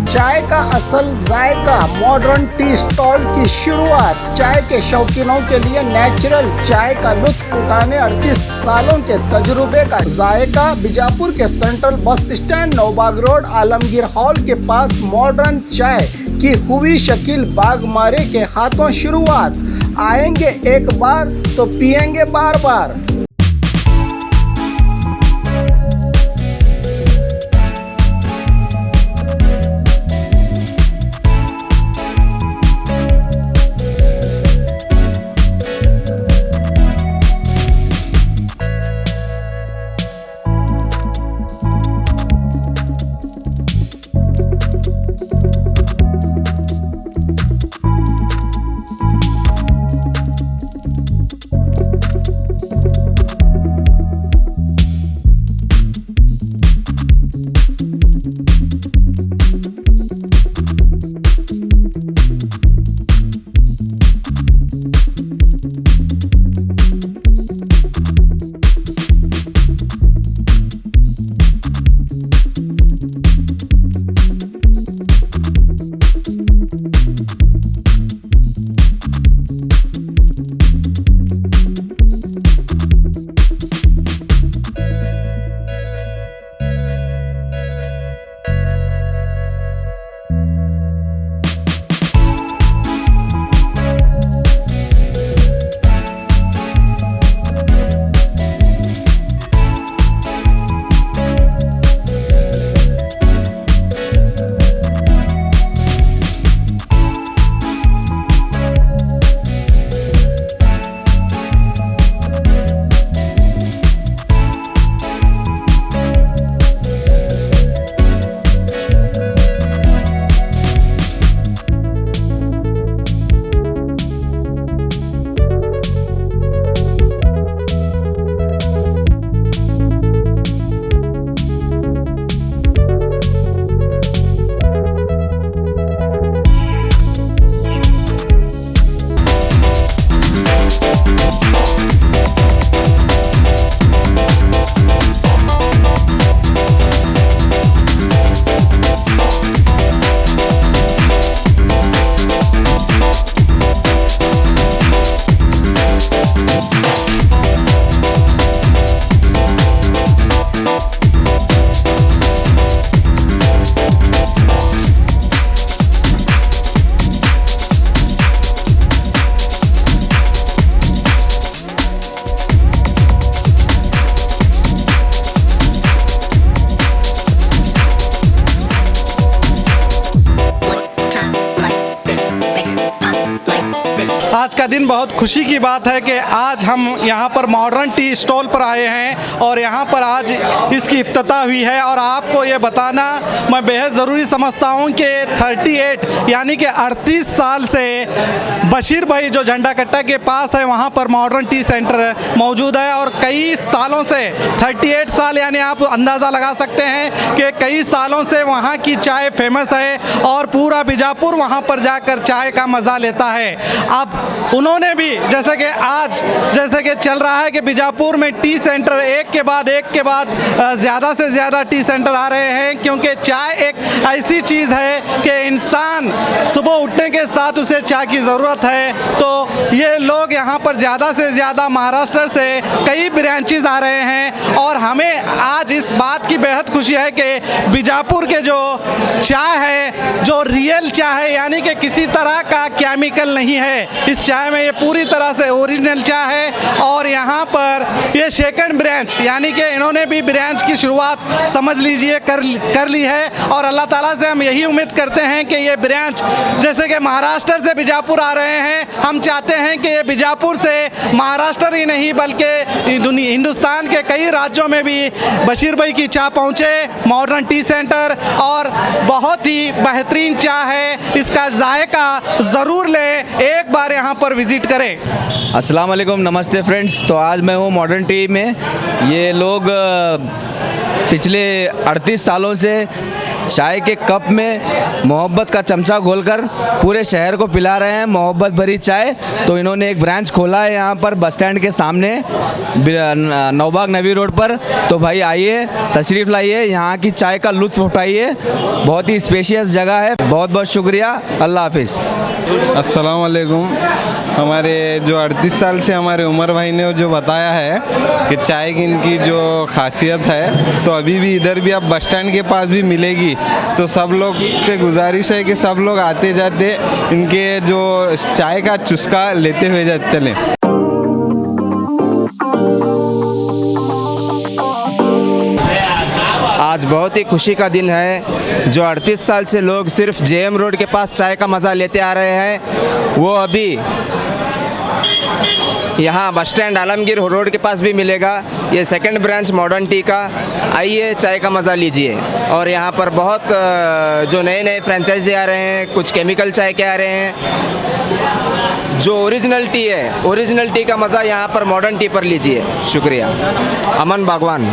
चाय का असल जायका, मॉडर्न टी स्टॉल की शुरुआत। चाय के शौकीनों के लिए नेचुरल चाय का लुत्फ उठाने 38 सालों के तजुर्बे का जायका। बीजापुर के central bus stand, Naubag road, Alamgir hall के पास मॉडर्न चाय की हुई शकील बागमारे के हाथों शुरुआत। आएंगे एक बार तो पिएंगे बार बार। आज का दिन बहुत खुशी की बात है कि आज हम यहाँ पर मॉडर्न टी स्टॉल पर आए हैं और यहाँ पर आज इसकी इफ्तिताह हुई है। और आपको ये बताना मैं बेहद ज़रूरी समझता हूँ कि 38 यानी कि 38 साल से बशीर भाई जो झंडा कट्टा के पास है वहाँ पर मॉडर्न टी सेंटर मौजूद है। और कई सालों से 38 साल यानी आप अंदाज़ा लगा सकते हैं कि कई सालों से वहाँ की चाय फेमस है और पूरा बीजापुर वहाँ पर जाकर चाय का मज़ा लेता है। अब उन्होंने भी जैसे कि आज जैसे कि चल रहा है कि बीजापुर में टी सेंटर एक के बाद ज़्यादा से ज़्यादा टी सेंटर आ रहे हैं, क्योंकि चाय एक ऐसी चीज़ है कि इंसान सुबह उठने के साथ उसे चाय की ज़रूरत है। तो ये लोग यहाँ पर ज़्यादा से ज़्यादा महाराष्ट्र से कई ब्रांचेस आ रहे हैं और हमें आज इस बात की बेहद खुशी है कि बीजापुर के जो चाय है, जो रियल चाय है, यानी कि किसी तरह का केमिकल नहीं है इस चाय में, ये पूरी तरह से ओरिजिनल चाय है। और यहाँ पर ये सेकंड ब्रांच यानी कि इन्होंने भी ब्रांच की शुरुआत समझ लीजिए कर ली है। और अल्लाह ताला से हम यही उम्मीद करते हैं कि ये ब्रांच जैसे कि महाराष्ट्र से बीजापुर आ रहे हैं, हम चाहते हैं कि ये बीजापुर से महाराष्ट्र ही नहीं बल्कि हिंदुस्तान के कई राज्यों में भी बशीर भाई की चाय पहुँचे। मॉडर्न टी सेंटर और बहुत ही बेहतरीन चाय है, इसका जायका ज़रूर लें, एक बार यहाँ पर पर विजिट करें। अस्सलाम वालेकुम, नमस्ते फ्रेंड्स। तो आज मैं हूँ मॉडर्न टी में। ये लोग पिछले 38 सालों से चाय के कप में मोहब्बत का चमचा घोलकर पूरे शहर को पिला रहे हैं मोहब्बत भरी चाय। तो इन्होंने एक ब्रांच खोला है यहाँ पर बस स्टैंड के सामने नौबाग नवी रोड पर। तो भाई आइए, तशरीफ़ लाइए, यहाँ की चाय का लुत्फ़ उठाइए। बहुत ही स्पेशियस जगह है। बहुत बहुत शुक्रिया, अल्लाह हाफिज़। अस्सलाम वालेकुम। हमारे जो 38 साल से हमारे उमर भाई ने जो बताया है कि चाय की इनकी जो खासियत है, तो अभी भी इधर भी आप बस स्टैंड के पास भी मिलेगी। तो सब लोग से गुजारिश है कि सब लोग आते जाते इनके जो चाय का चुस्का लेते हुए चलें। आज बहुत ही खुशी का दिन है। जो 38 साल से लोग सिर्फ जेएम रोड के पास चाय का मज़ा लेते आ रहे हैं, वो अभी यहाँ बस स्टैंड आलमगीर रोड के पास भी मिलेगा। ये सेकंड ब्रांच मॉडर्न टी का। आइए, चाय का मज़ा लीजिए। और यहाँ पर बहुत जो नए नए फ्रेंचाइजी आ रहे हैं, कुछ केमिकल चाय के आ रहे हैं। जो ओरिजिनल टी है, ओरिजिनल टी का मज़ा यहाँ पर मॉडर्न टी पर लीजिए। शुक्रिया। अमन बागवान।